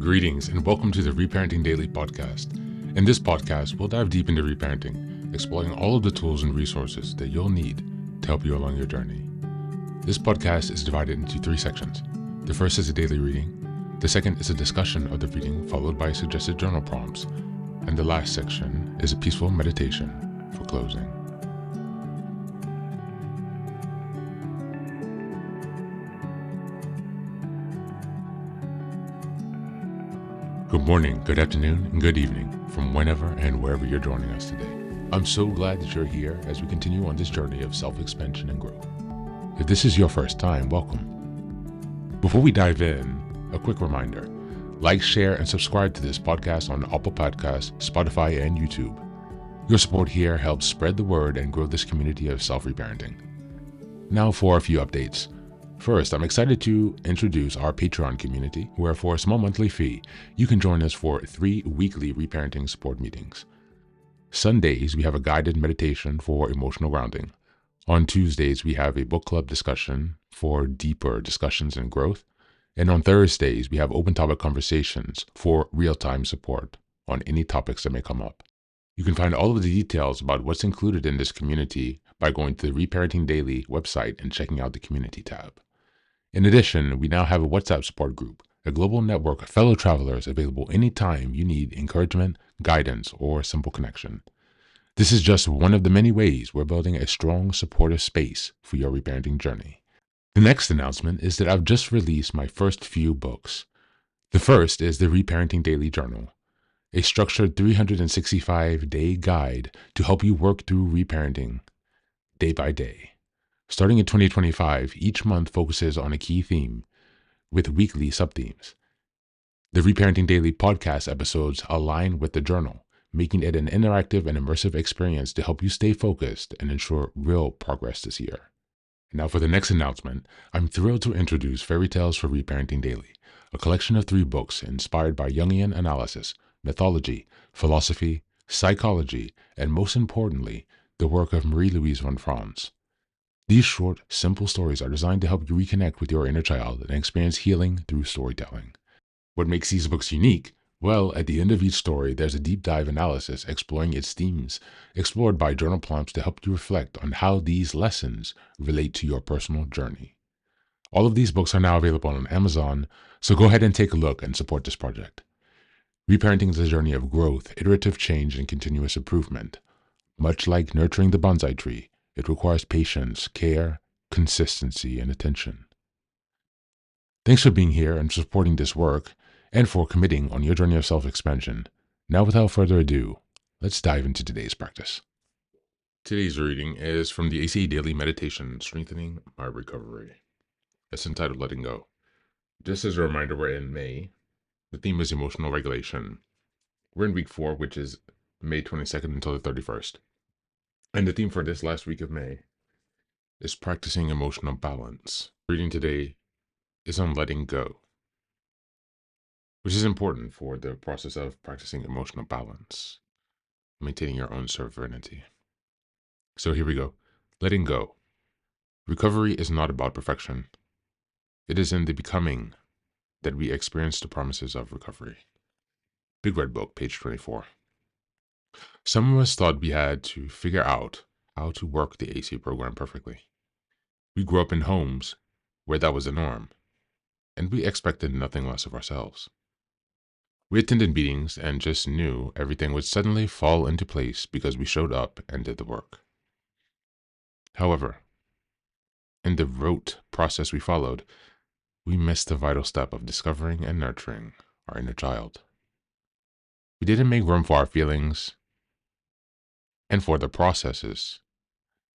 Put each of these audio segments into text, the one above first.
Greetings and welcome to the Reparenting Daily podcast. In this podcast, we'll dive deep into reparenting, exploring all of the tools and resources that you'll need to help you along your journey. This podcast is divided into 3 sections. The first is a daily reading. The second is a discussion of the reading followed by suggested journal prompts. And the last section is a peaceful meditation for closing. Good morning, good afternoon, and good evening from whenever and wherever you're joining us today. I'm so glad that you're here as we continue on this journey of self-expansion and growth. If this is your first time, welcome. Before we dive in, a quick reminder. Like, share, and subscribe to this podcast on Apple Podcasts, Spotify, and YouTube. Your support here helps spread the word and grow this community of self-reparenting. Now for a few updates. First, I'm excited to introduce our Patreon community, where for a small monthly fee, you can join us for 3 weekly reparenting support meetings. Sundays, we have a guided meditation for emotional grounding. On Tuesdays, we have a book club discussion for deeper discussions and growth. And on Thursdays, we have open topic conversations for real-time support on any topics that may come up. You can find all of the details about what's included in this community by going to the Reparenting Daily website and checking out the community tab. In addition, we now have a WhatsApp support group, a global network of fellow travelers available anytime you need encouragement, guidance, or simple connection. This is just one of the many ways we're building a strong, supportive space for your reparenting journey. The next announcement is that I've just released my first few books. The first is the Reparenting Daily Journal, a structured 365-day guide to help you work through reparenting day by day. Starting in 2025, each month focuses on a key theme with weekly sub-themes. The Reparenting Daily podcast episodes align with the journal, making it an interactive and immersive experience to help you stay focused and ensure real progress this year. Now for the next announcement, I'm thrilled to introduce Fairy Tales for Reparenting Daily, a collection of 3 books inspired by Jungian analysis, mythology, philosophy, psychology, and most importantly, the work of Marie-Louise von Franz. These short, simple stories are designed to help you reconnect with your inner child and experience healing through storytelling. What makes these books unique? Well, at the end of each story, there's a deep dive analysis exploring its themes, explored by journal prompts to help you reflect on how these lessons relate to your personal journey. All of these books are now available on Amazon, so go ahead and take a look and support this project. Reparenting is a journey of growth, iterative change, and continuous improvement. Much like nurturing the bonsai tree, it requires patience, care, consistency, and attention. Thanks for being here and supporting this work, and for committing on your journey of self-expansion. Now, without further ado, let's dive into today's practice. Today's reading is from the ACA Daily Meditation, Strengthening My Recovery. It's entitled Letting Go. Just as a reminder, we're in May. The theme is emotional regulation. We're in week 4, which is May 22nd until the 31st. And the theme for this last week of May is practicing emotional balance. Reading today is on letting go, which is important for the process of practicing emotional balance, maintaining your own sovereignty. So here we go. Letting go. Recovery is not about perfection. It is in the becoming that we experience the promises of recovery. Big Red Book, page 24. Some of us thought we had to figure out how to work the AC program perfectly. We grew up in homes where that was the norm, and we expected nothing less of ourselves. We attended meetings and just knew everything would suddenly fall into place because we showed up and did the work. However, in the rote process we followed, we missed the vital step of discovering and nurturing our inner child. We didn't make room for our feelings and for the processes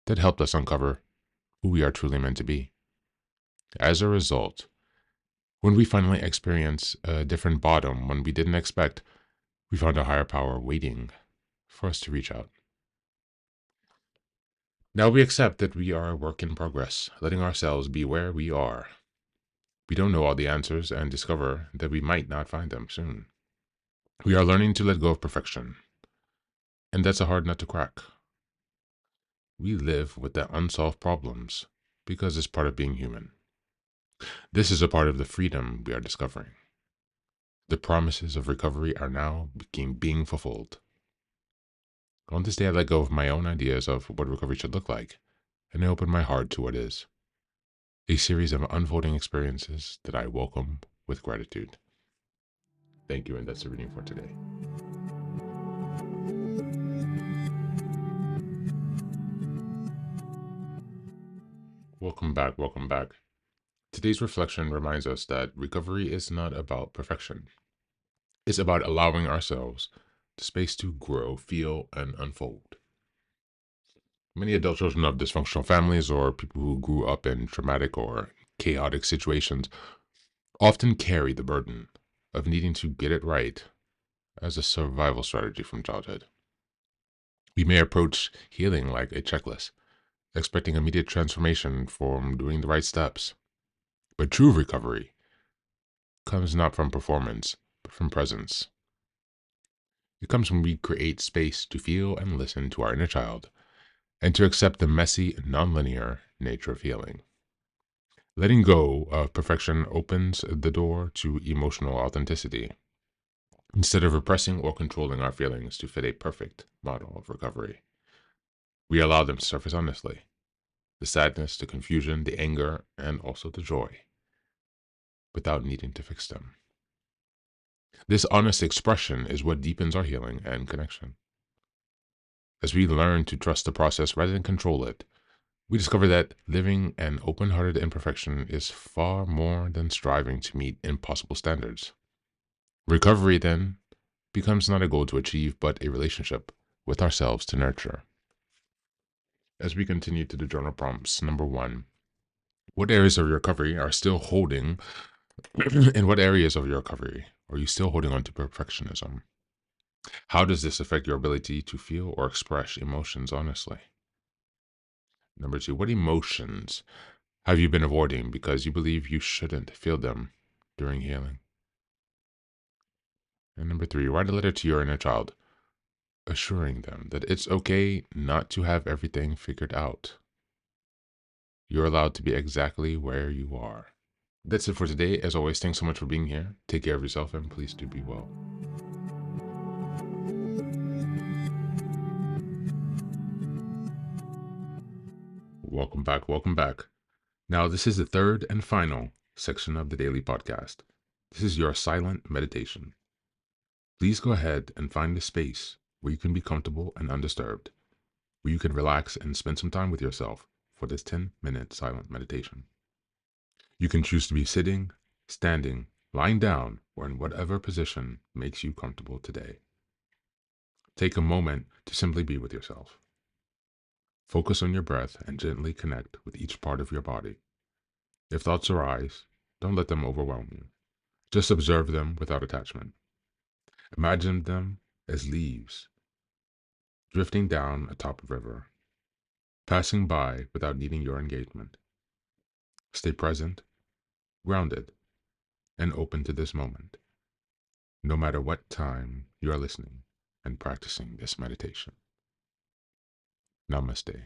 that helped us uncover who we are truly meant to be. As a result, when we finally experience a different bottom when we didn't expect, we found a higher power waiting for us to reach out. Now we accept that we are a work in progress, letting ourselves be where we are. We don't know all the answers and discover that we might not find them soon. We are learning to let go of perfection, and that's a hard nut to crack. We live with the unsolved problems because it's part of being human. This is a part of the freedom we are discovering. The promises of recovery are now being fulfilled. On this day, I let go of my own ideas of what recovery should look like, and I open my heart to what is. A series of unfolding experiences that I welcome with gratitude. Thank you, and that's the reading for today. Welcome back, welcome back. Today's reflection reminds us that recovery is not about perfection. It's about allowing ourselves the space to grow, feel, and unfold. Many adult children of dysfunctional families or people who grew up in traumatic or chaotic situations often carry the burden of needing to get it right as a survival strategy from childhood. We may approach healing like a checklist, expecting immediate transformation from doing the right steps. But true recovery comes not from performance, but from presence. It comes when we create space to feel and listen to our inner child and to accept the messy, nonlinear nature of healing. Letting go of perfection opens the door to emotional authenticity. Instead of repressing or controlling our feelings to fit a perfect model of recovery, we allow them to surface honestly. The sadness, the confusion, the anger, and also the joy, without needing to fix them. This honest expression is what deepens our healing and connection. As we learn to trust the process rather than control it, we discover that living an open-hearted imperfection is far more than striving to meet impossible standards. Recovery, then, becomes not a goal to achieve, but a relationship with ourselves to nurture. As we continue to the journal prompts, number 1, what areas of your recovery are still holding, in what areas of your recovery are you still holding on to perfectionism? How does this affect your ability to feel or express emotions honestly? Number 2, what emotions have you been avoiding because you believe you shouldn't feel them during healing? And number 3, write a letter to your inner child, assuring them that it's okay not to have everything figured out. You're allowed to be exactly where you are. That's it for today. As always, thanks so much for being here. Take care of yourself and please do be well. Welcome back. Welcome back. Now, this is the third and final section of the daily podcast. This is your silent meditation. Please go ahead and find a space where you can be comfortable and undisturbed, where you can relax and spend some time with yourself for this 10-minute silent meditation. You can choose to be sitting, standing, lying down, or in whatever position makes you comfortable today. Take a moment to simply be with yourself. Focus on your breath and gently connect with each part of your body. If thoughts arise, don't let them overwhelm you. Just observe them without attachment. Imagine them as leaves drifting down atop a river, passing by without needing your engagement. Stay present, grounded, and open to this moment, no matter what time you are listening and practicing this meditation. Namaste.